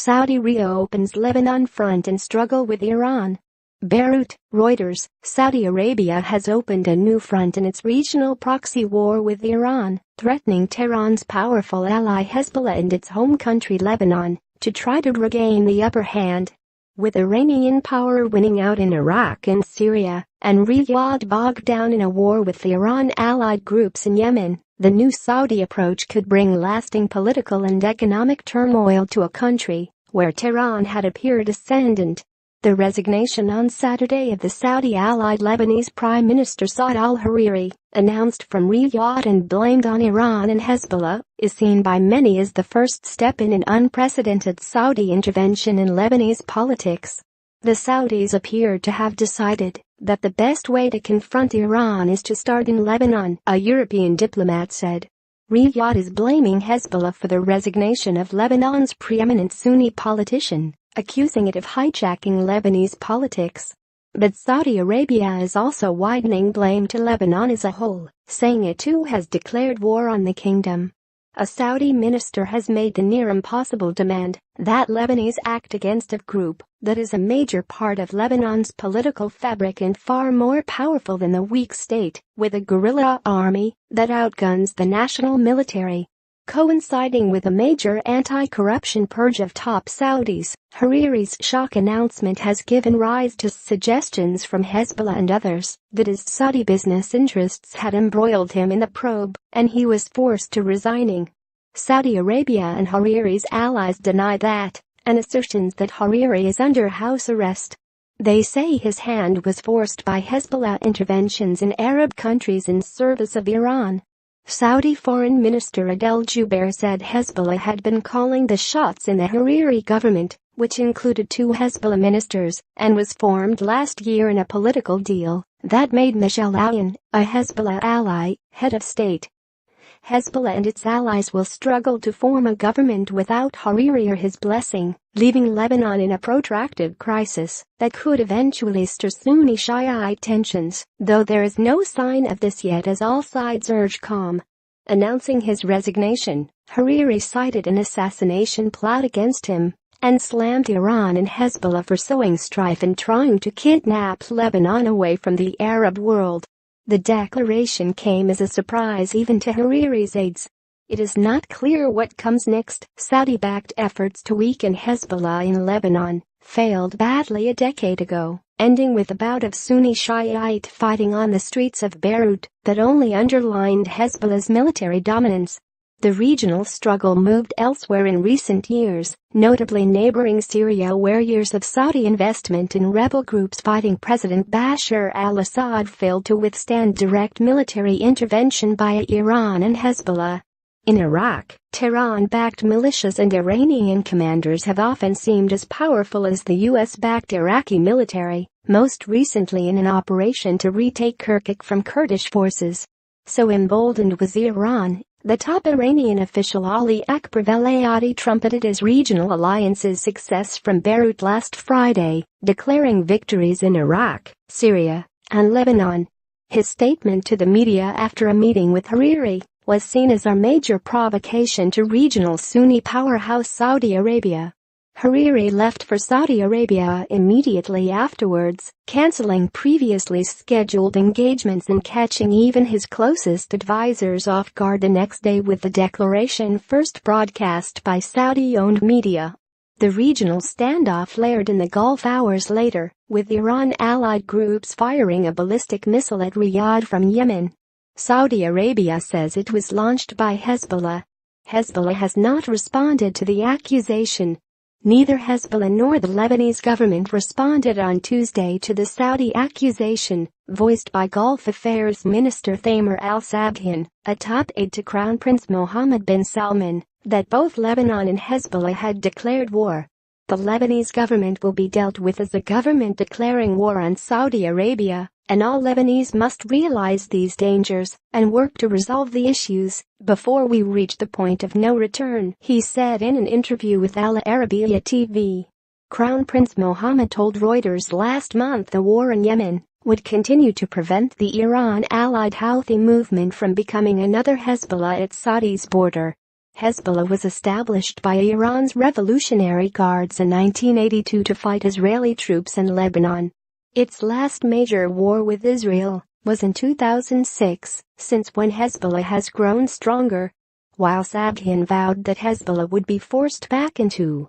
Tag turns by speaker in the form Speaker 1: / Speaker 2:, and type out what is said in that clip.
Speaker 1: Saudi reopens Lebanon front and struggle with Iran. Beirut, Reuters. Saudi Arabia has opened a new front in its regional proxy war with Iran, threatening Tehran's powerful ally Hezbollah and its home country Lebanon to try to regain the upper hand. With Iranian power winning out in Iraq and Syria, and Riyadh bogged down in a war with Iran-allied groups in Yemen, the new Saudi approach could bring lasting political and economic turmoil to a country where Tehran had appeared ascendant. The resignation on Saturday of the Saudi-allied Lebanese Prime Minister Saad al-Hariri, announced from Riyadh and blamed on Iran and Hezbollah, is seen by many as the first step in an unprecedented Saudi intervention in Lebanese politics. The Saudis appear to have decided that the best way to confront Iran is to start in Lebanon, a European diplomat said. Riyadh is blaming Hezbollah for the resignation of Lebanon's preeminent Sunni politician, accusing it of hijacking Lebanese politics. But Saudi Arabia is also widening blame to Lebanon as a whole, saying it too has declared war on the kingdom. A Saudi minister has made the near impossible demand that Lebanese act against a group that is a major part of Lebanon's political fabric and far more powerful than the weak state, with a guerrilla army that outguns the national military. Coinciding with a major anti-corruption purge of top Saudis, Hariri's shock announcement has given rise to suggestions from Hezbollah and others that his Saudi business interests had embroiled him in the probe, and he was forced to resigning. Saudi Arabia and Hariri's allies deny that, and assertions that Hariri is under house arrest. They say his hand was forced by Hezbollah interventions in Arab countries in service of Iran. Saudi Foreign Minister Adel Jubeir said Hezbollah had been calling the shots in the Hariri government, which included 2 Hezbollah ministers, and was formed last year in a political deal that made Michel Aoun, a Hezbollah ally, head of state. Hezbollah and its allies will struggle to form a government without Hariri or his blessing, leaving Lebanon in a protracted crisis that could eventually stir Sunni Shiite tensions, though there is no sign of this yet as all sides urge calm. Announcing his resignation, Hariri cited an assassination plot against him and slammed Iran and Hezbollah for sowing strife and trying to kidnap Lebanon away from the Arab world. The declaration came as a surprise even to Hariri's aides. It is not clear what comes next. Saudi-backed efforts to weaken Hezbollah in Lebanon failed badly a decade ago, ending with a bout of Sunni Shiite fighting on the streets of Beirut that only underlined Hezbollah's military dominance. The regional struggle moved elsewhere in recent years, notably neighboring Syria, where years of Saudi investment in rebel groups fighting President Bashar al-Assad failed to withstand direct military intervention by Iran and Hezbollah. In Iraq, Tehran-backed militias and Iranian commanders have often seemed as powerful as the US-backed Iraqi military, most recently in an operation to retake Kirkuk from Kurdish forces. So emboldened was Iran, the top Iranian official Ali Akbar Velayati trumpeted his regional alliance's success from Beirut last Friday, declaring victories in Iraq, Syria, and Lebanon. His statement to the media after a meeting with Hariri was seen as a major provocation to regional Sunni powerhouse Saudi Arabia. Hariri left for Saudi Arabia immediately afterwards, canceling previously scheduled engagements and catching even his closest advisors off guard the next day with the declaration first broadcast by Saudi-owned media. The regional standoff flared in the Gulf hours later, with Iran-allied groups firing a ballistic missile at Riyadh from Yemen. Saudi Arabia says it was launched by Hezbollah. Hezbollah has not responded to the accusation. Neither Hezbollah nor the Lebanese government responded on Tuesday to the Saudi accusation, voiced by Gulf Affairs Minister Thamer al-Sabhin, a top aide to Crown Prince Mohammed bin Salman, that both Lebanon and Hezbollah had declared war. The Lebanese government will be dealt with as a government declaring war on Saudi Arabia, and all Lebanese must realize these dangers and work to resolve the issues before we reach the point of no return, he said in an interview with Al Arabiya TV. Crown Prince Mohammed told Reuters last month the war in Yemen would continue to prevent the Iran-allied Houthi movement from becoming another Hezbollah at Saudi's border. Hezbollah was established by Iran's Revolutionary Guards in 1982 to fight Israeli troops in Lebanon. Its last major war with Israel was in 2006, since when Hezbollah has grown stronger. While Sabhian vowed that Hezbollah would be forced back into